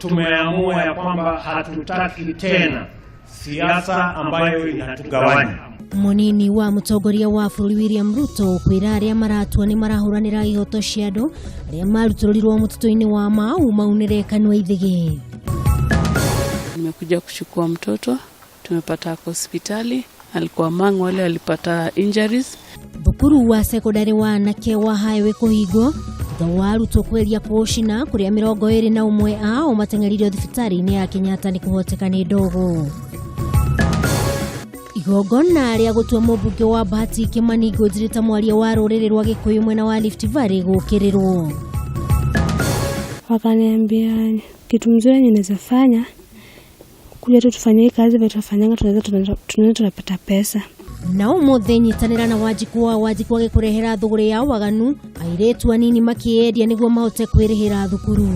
tumeamua ya kwamba hatutaki tena siasa ambayo inatugawanya. Munini wa mutongoria wa bũrũri William Ruto kwĩra aria maratua ni marahuranira ihoto cia andu aria maruturirwo mututu-ini wa Mau maunire kanwa ithige. Nimekuja kuchukua mtoto, tumepata hospitali, alikuwa among wale walipata injuries. Thukuru wa sekondari wa anake wa Highway kuhingwo thutha wa arutwo kweria kucina kuria 21 ao mateng'eririo thibitari-ini ya Kenyatta ni kuhoteka ni ndogo. Igongona ria gutua mũmbunge wa Bahati Kimani Ngũnjiri mwaria wa rũrĩrĩ rwa Gĩkũyũ mwena wa Rift Valley gukirirwo. Wakaniambia kitu mzuri ninaweza fanya kuja tu tufanye kazi vile tunafanyanga tunaweza tunapata pesa. Na ũmũthĩ nyitanĩra na Wanjiku wa gĩkũrehera thũgũrĩ ya waganu airetu anini makĩendia nĩguo mahote kwĩrĩhĩra thukuru.